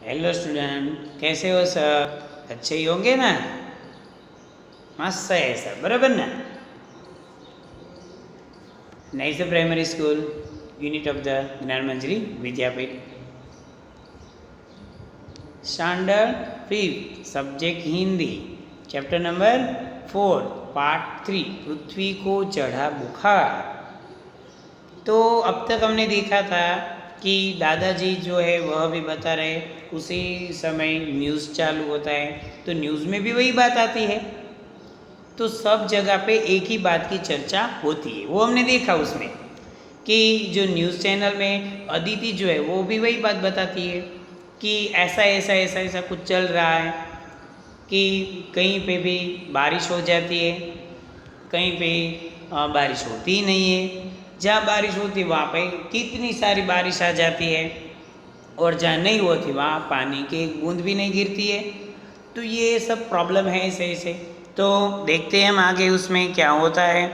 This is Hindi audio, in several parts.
हेलो स्टूडेंट, कैसे हो सब? अच्छे ही होंगे ना? मस्त है सब, बराबर ना? Nice primary school, unit of the Gyan Manjari Vidyapeeth, standard 5, subject Hindi, chapter number 4, part 3, पृथ्वी को चढ़ा बुखार। तो अब तक हमने देखा था कि दादाजी जो है वह भी बता रहे, उसी समय न्यूज़ चालू होता है तो न्यूज़ में भी वही बात आती है, तो सब जगह पे एक ही बात की चर्चा होती है। वो हमने देखा उसमें कि जो न्यूज़ चैनल में अदिति जो है वो भी वही बात बताती है कि ऐसा ऐसा ऐसा ऐसा कुछ चल रहा है, कि कहीं पे भी बारिश हो जाती है, कहीं पे बारिश होती ही नहीं है, जहाँ बारिश होती है वहाँ पे कितनी सारी बारिश आ जाती है, और जहाँ नहीं होती वहाँ पानी की एक बूंद भी नहीं गिरती है। तो ये सब प्रॉब्लम है ऐसे ऐसे। तो देखते हैं हम आगे उसमें क्या होता है।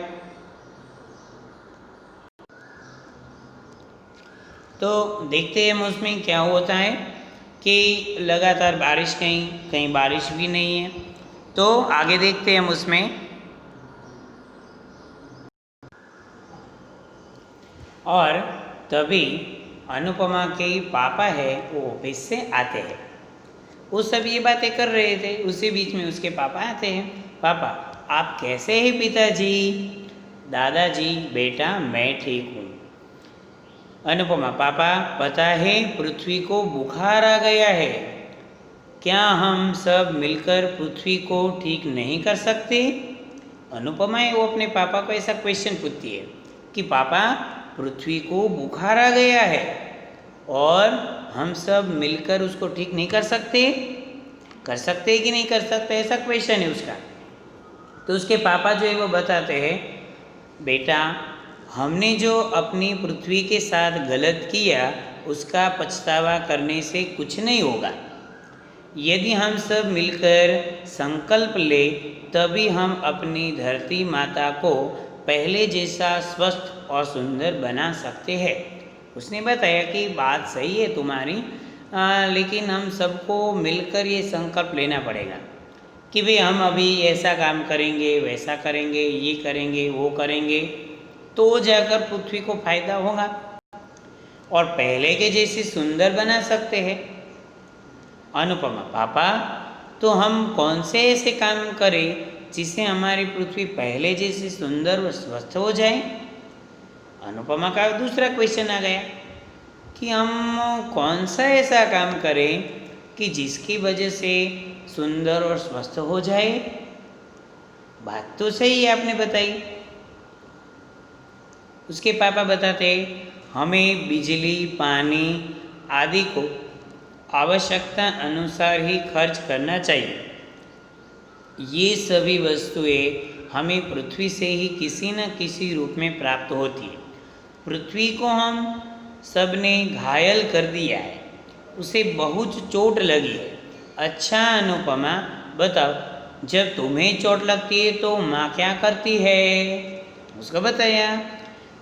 तो देखते हैं हम उसमें क्या होता है कि लगातार बारिश, कहीं कहीं बारिश भी नहीं है। तो आगे देखते हैं हम उसमें। और तभी अनुपमा के पापा है वो ऑफिस से आते हैं। वो सब ये बातें कर रहे थे, उसी बीच में उसके पापा आते हैं। पापा, आप कैसे हैं पिताजी? दादाजी, बेटा मैं ठीक हूँ। अनुपमा, पापा पता है पृथ्वी को बुखार आ गया है, क्या हम सब मिलकर पृथ्वी को ठीक नहीं कर सकते? अनुपमा है वो अपने पापा को ऐसा क्वेश्चन पूछती है कि पापा पृथ्वी को बुखार आ गया है और हम सब मिलकर उसको ठीक नहीं कर सकते? कर सकते कि नहीं कर सकते, ऐसा क्वेश्चन है उसका। तो उसके पापा जो है वो बताते हैं, बेटा हमने जो अपनी पृथ्वी के साथ गलत किया उसका पछतावा करने से कुछ नहीं होगा। यदि हम सब मिलकर संकल्प ले तभी हम अपनी धरती माता को पहले जैसा स्वस्थ और सुंदर बना सकते हैं। उसने बताया कि बात सही है तुम्हारी, लेकिन हम सबको मिलकर ये संकल्प लेना पड़ेगा कि भाई हम अभी ऐसा काम करेंगे, वैसा करेंगे, ये करेंगे, वो करेंगे, तो जाकर पृथ्वी को फायदा होगा और पहले के जैसे सुंदर बना सकते हैं। अनुपमा, पापा तो हम कौन से ऐसे काम करें जिससे हमारी पृथ्वी पहले जैसी सुंदर और स्वस्थ हो जाए? अनुपमा का दूसरा क्वेश्चन आ गया कि हम कौन सा ऐसा काम करें कि जिसकी वजह से सुंदर और स्वस्थ हो जाए? बात तो सही है आपने बताई। उसके पापा बताते हमें बिजली, पानी आदि को आवश्यकता अनुसार ही खर्च करना चाहिए। ये सभी वस्तुएं हमें पृथ्वी से ही किसी न किसी रूप में प्राप्त होती है। पृथ्वी को हम सब ने घायल कर दिया है, उसे बहुत चोट लगी है। अच्छा अनुपमा, बताओ जब तुम्हें चोट लगती है तो माँ क्या करती है? उसको बताया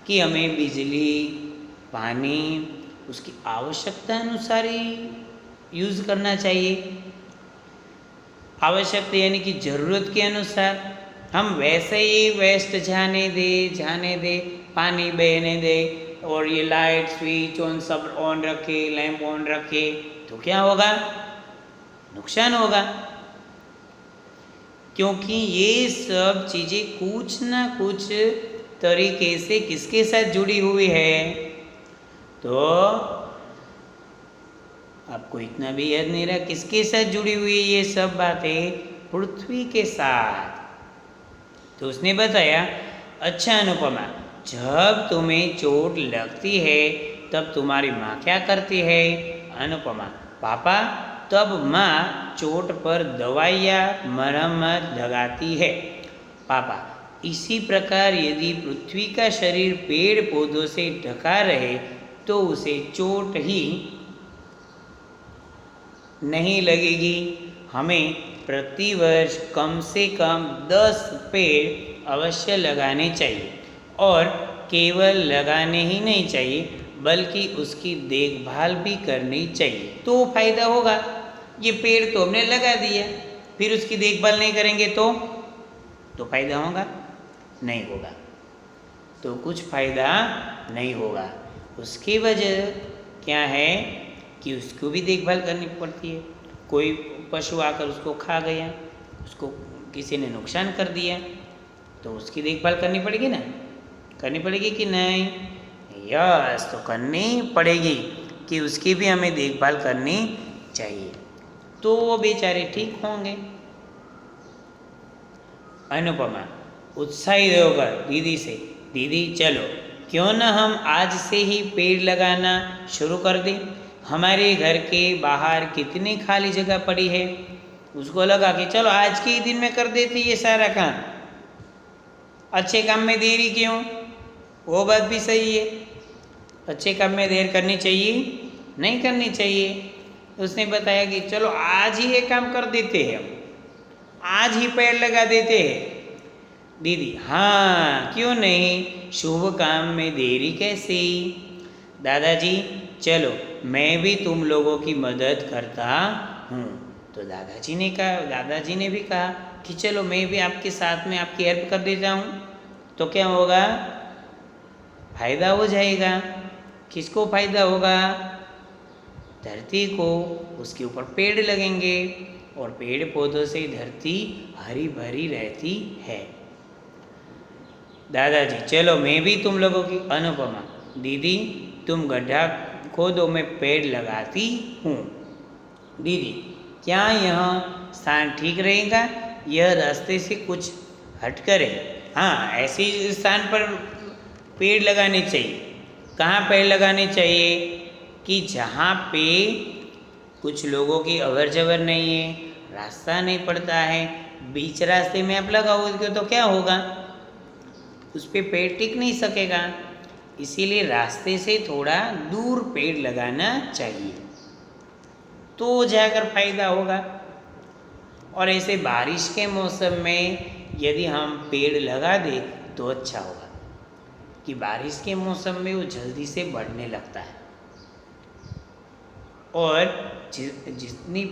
कि हमें बिजली, पानी उसकी आवश्यकता अनुसार ही यूज़ करना चाहिए। आवश्यकता यानी कि ज़रूरत के अनुसार। हम वैसे ही वेस्ट जाने दे, पानी बहने दे और ये लाइट स्विच ऑन सब ऑन रखे, लैंप ऑन रखे, तो क्या होगा? नुकसान होगा, क्योंकि ये सब चीज़ें कुछ ना कुछ तरीके से किसके साथ जुड़ी हुई है? तो आपको इतना भी याद नहीं रहा किसके साथ जुड़ी हुई है ये सब बातें? पृथ्वी के साथ। तो उसने बताया, अच्छा अनुपमा, जब तुम्हें चोट लगती है तब तुम्हारी माँ क्या करती है? अनुपमा, पापा तब माँ चोट पर दवाइयाँ मरम्मत लगाती है। पापा, इसी प्रकार यदि पृथ्वी का शरीर पेड़ पौधों से ढका रहे तो उसे चोट ही नहीं लगेगी। हमें प्रतिवर्ष कम से कम 10 पेड़ अवश्य लगाने चाहिए, और केवल लगाने ही नहीं चाहिए बल्कि उसकी देखभाल भी करनी चाहिए, तो फायदा होगा। ये पेड़ तो हमने लगा दिया, फिर उसकी देखभाल नहीं करेंगे तो फायदा होगा? नहीं होगा, तो कुछ फायदा नहीं होगा। उसकी वजह क्या है कि उसको भी देखभाल करनी पड़ती है। कोई पशु आकर उसको खा गया, उसको किसी ने नुकसान कर दिया, तो उसकी देखभाल करनी पड़ेगी ना, करनी पड़ेगी कि नहीं? यस, तो करनी पड़ेगी कि उसकी भी हमें देखभाल करनी चाहिए, तो वो बेचारे ठीक होंगे। अनुपमा उत्साहित होकर दीदी से, दीदी चलो क्यों ना हम आज से ही पेड़ लगाना शुरू कर दें। हमारे घर के बाहर कितनी खाली जगह पड़ी है, उसको लगा कि चलो आज के ही दिन में कर देते ये सारा काम, अच्छे काम में देरी क्यों? वो बात भी सही है, अच्छे काम में देर करनी चाहिए नहीं करनी चाहिए। उसने बताया कि चलो आज ही ये काम कर देते हैं, हम आज ही पेड़ लगा देते हैं। दीदी हाँ क्यों नहीं, शुभ काम में देरी कैसे। दादाजी चलो मैं भी तुम लोगों की मदद करता हूँ। तो दादाजी ने भी कहा कि चलो मैं भी आपके साथ में आपकी हेल्प कर देता हूँ, तो क्या होगा? फायदा हो जाएगा। किसको फायदा होगा? धरती को, उसके ऊपर पेड़ लगेंगे और पेड़ पौधों से धरती हरी भरी रहती है। दादाजी चलो मैं भी तुम लोगों की, अनुपमा दीदी तुम गड्ढा खोदो मैं पेड़ लगाती हूँ। दीदी क्या यह स्थान ठीक रहेगा? यह रास्ते से कुछ हटकर है। हाँ ऐसे स्थान पर पेड़ लगाने चाहिए। कहाँ पेड़ लगाने चाहिए? कि जहाँ पे कुछ लोगों की अवर जवर नहीं है, रास्ता नहीं पड़ता है, बीच रास्ते में आप लगाओगे तो क्या होगा? उस पर पेड़ टिक नहीं सकेगा, इसीलिए रास्ते से थोड़ा दूर पेड़ लगाना चाहिए, तो जाकर फायदा होगा। और ऐसे बारिश के मौसम में यदि हम पेड़ लगा दें तो अच्छा होगा, कि बारिश के मौसम में वो जल्दी से बढ़ने लगता है और जितने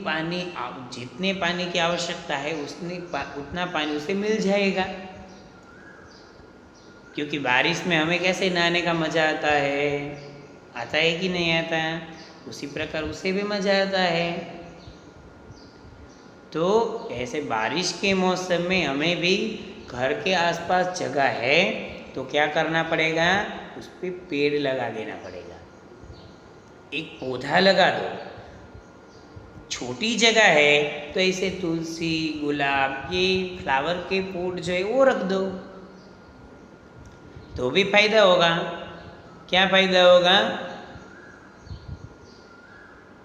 पानी की आवश्यकता है उतना पानी उसे मिल जाएगा। क्योंकि बारिश में हमें कैसे नहाने का मज़ा आता है कि नहीं आता है? उसी प्रकार उसे भी मज़ा आता है। तो ऐसे बारिश के मौसम में हमें भी घर के आसपास जगह है तो क्या करना पड़ेगा? उस पर पेड़ लगा देना पड़ेगा। एक पौधा लगा दो, छोटी जगह है तो ऐसे तुलसी, गुलाब, ये फ्लावर के पॉट जो है वो रख दो, तो भी फायदा होगा। क्या फायदा होगा?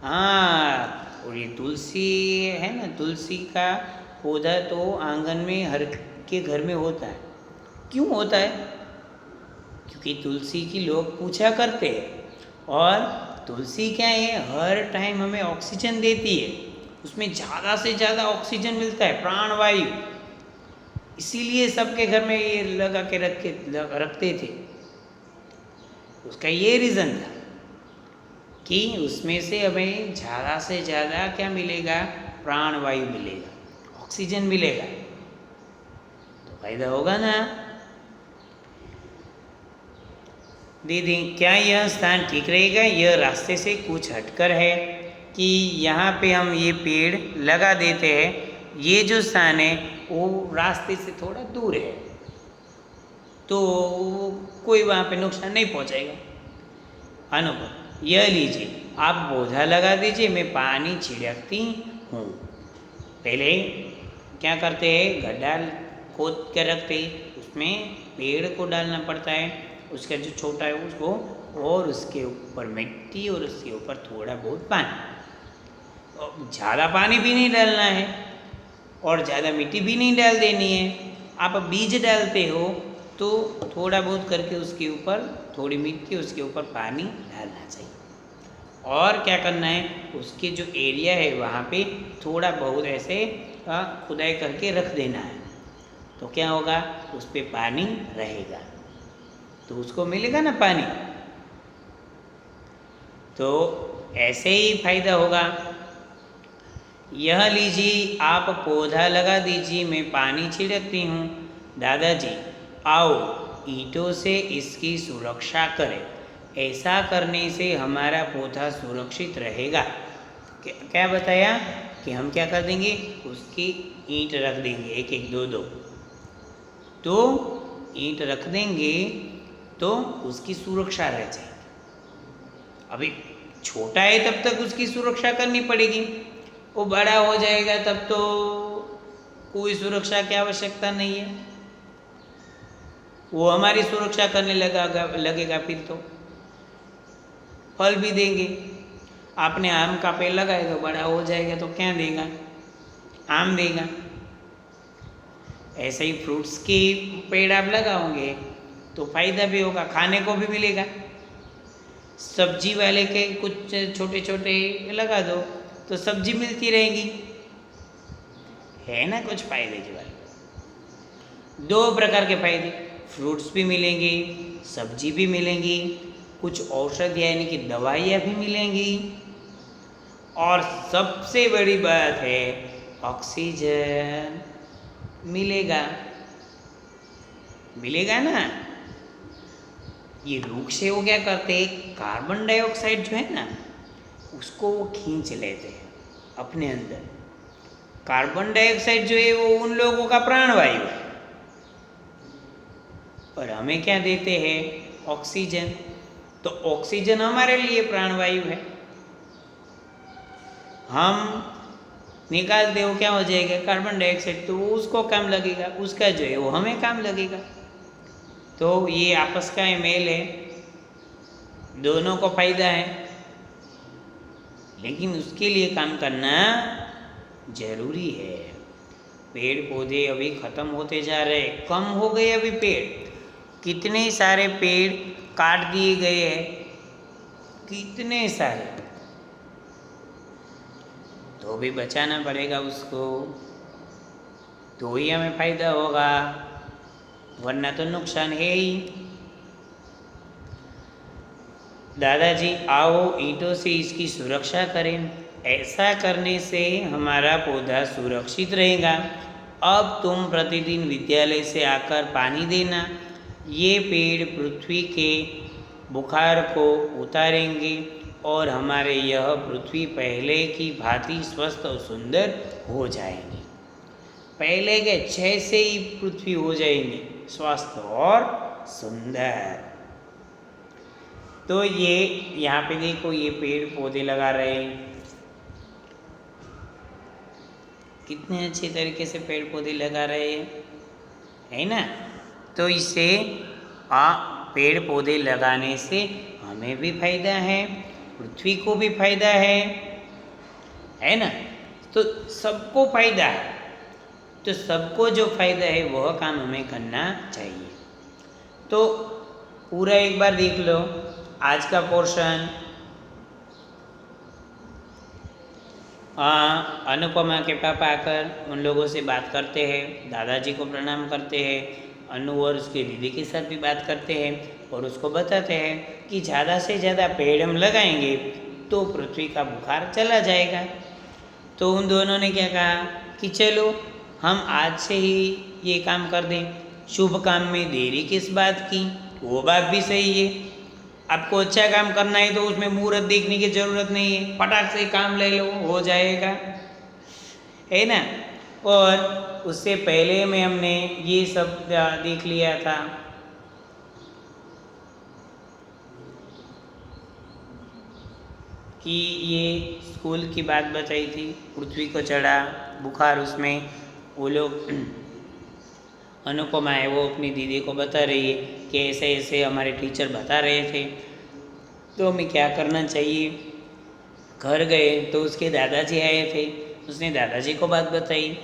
हाँ, और ये तुलसी है ना, तुलसी का पौधा तो आंगन में हर के घर में होता है। क्यों होता है? क्योंकि तुलसी की लोग पूजा करते हैं और तुलसी क्या है, हर टाइम हमें ऑक्सीजन देती है, उसमें ज़्यादा से ज़्यादा ऑक्सीजन मिलता है, प्राणवायु। इसीलिए सबके घर में ये लगा के रखते थे। उसका ये रीज़न था कि उसमें से हमें ज़्यादा से ज़्यादा क्या मिलेगा? प्राणवायु मिलेगा, ऑक्सीजन मिलेगा, तो फायदा होगा ना। दीदी क्या यह स्थान ठीक रहेगा? यह रास्ते से कुछ हटकर है कि यहाँ पे हम ये पेड़ लगा देते हैं, ये जो स्थान है वो रास्ते से थोड़ा दूर है, तो कोई वहाँ पे नुकसान नहीं पहुँचाएगा। अनुभव यह लीजिए, आप पौधा लगा दीजिए, मैं पानी छिड़कती हूँ। पहले क्या करते हैं, गड्ढा खोद कर रखते हैं, उसमें पेड़ को डालना पड़ता है, उसका जो छोटा है उसको, और उसके ऊपर मिट्टी और उसके ऊपर थोड़ा बहुत पानी। ज़्यादा पानी भी नहीं डालना है और ज़्यादा मिट्टी भी नहीं डाल देनी है। आप बीज डालते हो तो थोड़ा बहुत करके उसके ऊपर थोड़ी मिट्टी, उसके ऊपर पानी डालना चाहिए। और क्या करना है, उसके जो एरिया है वहाँ पे थोड़ा बहुत ऐसे खुदाई करके रख देना है, तो क्या होगा, उस पर पानी रहेगा, तो उसको मिलेगा ना पानी। तो ऐसे ही फायदा होगा। यह लीजिए, आप पौधा लगा दीजिए, मैं पानी छिड़कती हूँ। दादाजी, आओ ईंटों से इसकी सुरक्षा करें। ऐसा करने से हमारा पौधा सुरक्षित रहेगा। क्या बताया कि हम क्या कर देंगे, उसकी ईंट रख देंगे, एक एक दो दो, तो ईंट रख देंगे तो उसकी सुरक्षा रह जाएगी। अभी छोटा है तब तक उसकी सुरक्षा करनी पड़ेगी, वो बड़ा हो जाएगा तब तो कोई सुरक्षा की आवश्यकता नहीं है, वो हमारी सुरक्षा करने लगेगा फिर तो फल भी देंगे। आपने आम का पेड़ लगाया तो बड़ा हो जाएगा तो क्या देगा, आम देगा। ऐसे ही फ्रूट्स की पेड़ आप लगाओगे तो फायदा भी होगा, खाने को भी मिलेगा। सब्जी वाले के कुछ छोटे छोटे लगा दो तो सब्जी मिलती रहेगी, है ना कुछ फायदे जो वाले। दो प्रकार के फायदे, फ्रूट्स भी मिलेंगे, सब्जी भी मिलेंगी, कुछ औषधि यानी कि दवाइयाँ भी मिलेंगी, और सबसे बड़ी बात है ऑक्सीजन मिलेगा। मिलेगा ना। ये वृक्ष है वो क्या करते हैं, कार्बन डाइऑक्साइड जो है ना उसको वो खींच लेते हैं अपने अंदर। कार्बन डाइऑक्साइड जो है वो उन लोगों का प्राणवायु है, और हमें क्या देते हैं, ऑक्सीजन। तो ऑक्सीजन हमारे लिए प्राणवायु है, हम निकालते हो क्या हो जाएगा, कार्बन डाइऑक्साइड, तो वो उसको काम लगेगा, उसका जो है वो हमें काम लगेगा। तो ये आपस का मेल है, दोनों को फायदा है, लेकिन उसके लिए काम करना जरूरी है। पेड़ पौधे अभी ख़त्म होते जा रहे, कम हो गए अभी पेड़, कितने सारे पेड़ काट दिए गए हैं, कितने सारे, तो भी बचाना पड़ेगा उसको, तो ही हमें फायदा होगा, वरना तो नुकसान है ही। दादाजी, आओ ईंटों से इसकी सुरक्षा करें, ऐसा करने से हमारा पौधा सुरक्षित रहेगा। अब तुम प्रतिदिन विद्यालय से आकर पानी देना, ये पेड़ पृथ्वी के बुखार को उतारेंगे और हमारे यह पृथ्वी पहले की भांति स्वस्थ और सुंदर हो जाएगी। पहले के 6 से ही पृथ्वी हो जाएंगे स्वस्थ और सुंदर। तो ये यहाँ पे देखो, ये पेड़ पौधे लगा रहे हैं, कितने अच्छे तरीके से पेड़ पौधे लगा रहे हैं, है ना। तो इससे पेड़ पौधे लगाने से हमें भी फायदा है, पृथ्वी को भी फायदा है ना। तो सबको फायदा है, तो सबको जो फायदा है वह काम हमें करना चाहिए। तो पूरा एक बार देख लो आज का पोर्शन। अनुपमा के पापा आकर उन लोगों से बात करते हैं, दादाजी को प्रणाम करते हैं, अनु और उसके दीदी के साथ भी बात करते हैं और उसको बताते हैं कि ज़्यादा से ज़्यादा पेड़ हम लगाएंगे तो पृथ्वी का बुखार चला जाएगा। तो उन दोनों ने क्या कहा कि चलो हम आज से ही ये काम कर दें, शुभ काम में देरी किस बात की। वो बात भी सही है, आपको अच्छा काम करना है तो उसमें मुहूर्त देखने की ज़रूरत नहीं है, फटाक से काम ले लो, हो जाएगा, है ना। और उससे पहले में हमने ये सब देख लिया था कि ये स्कूल की बात बताई थी, पृथ्वी को चढ़ा बुखार, उसमें वो लोग अनुपमा है वो अपनी दीदी को बता रही है कि ऐसे ऐसे हमारे टीचर बता रहे थे, तो हमें क्या करना चाहिए। घर गए तो उसके दादाजी आए थे, उसने दादाजी को बात बताई,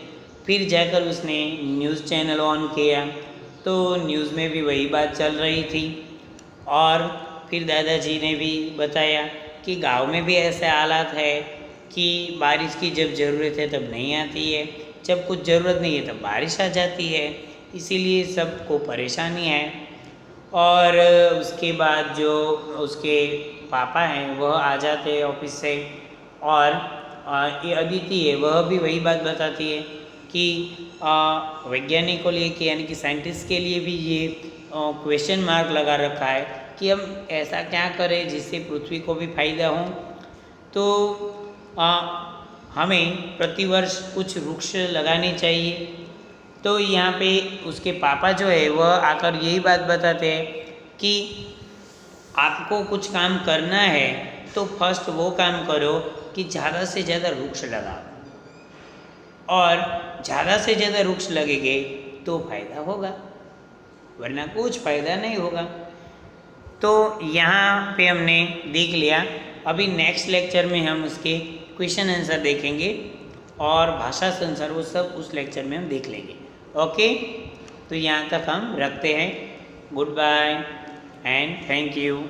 फिर जाकर उसने न्यूज़ चैनल ऑन किया तो न्यूज़ में भी वही बात चल रही थी। और फिर दादाजी ने भी बताया कि गांव में भी ऐसे हालात है कि बारिश की जब ज़रूरत है तब नहीं आती है, जब कुछ ज़रूरत नहीं है तब बारिश आ जाती है, इसीलिए सबको परेशानी है। और उसके बाद जो उसके पापा हैं वह आ जाते हैं ऑफिस से, और ये अदिति है वह भी वही बात बताती है कि वैज्ञानिकों लिए कि यानी कि साइंटिस्ट के लिए भी ये क्वेश्चन मार्क लगा रखा है कि हम ऐसा क्या करें जिससे पृथ्वी को भी फायदा हो। तो हमें प्रतिवर्ष कुछ वृक्ष लगाने चाहिए। तो यहाँ पे उसके पापा जो है वह आकर यही बात बताते हैं कि आपको कुछ काम करना है तो फर्स्ट वो काम करो कि ज़्यादा से ज़्यादा वृक्ष लगाओ, और ज़्यादा से ज़्यादा वृक्ष लगेंगे तो फायदा होगा, वरना कुछ फ़ायदा नहीं होगा। तो यहाँ पे हमने देख लिया। अभी नेक्स्ट लेक्चर में हम उसके क्वेश्चन आंसर देखेंगे और भाषा संसार वो सब उस लेक्चर में हम देख लेंगे। ओके, तो यहाँ तक हम रखते हैं। Goodbye and thank you.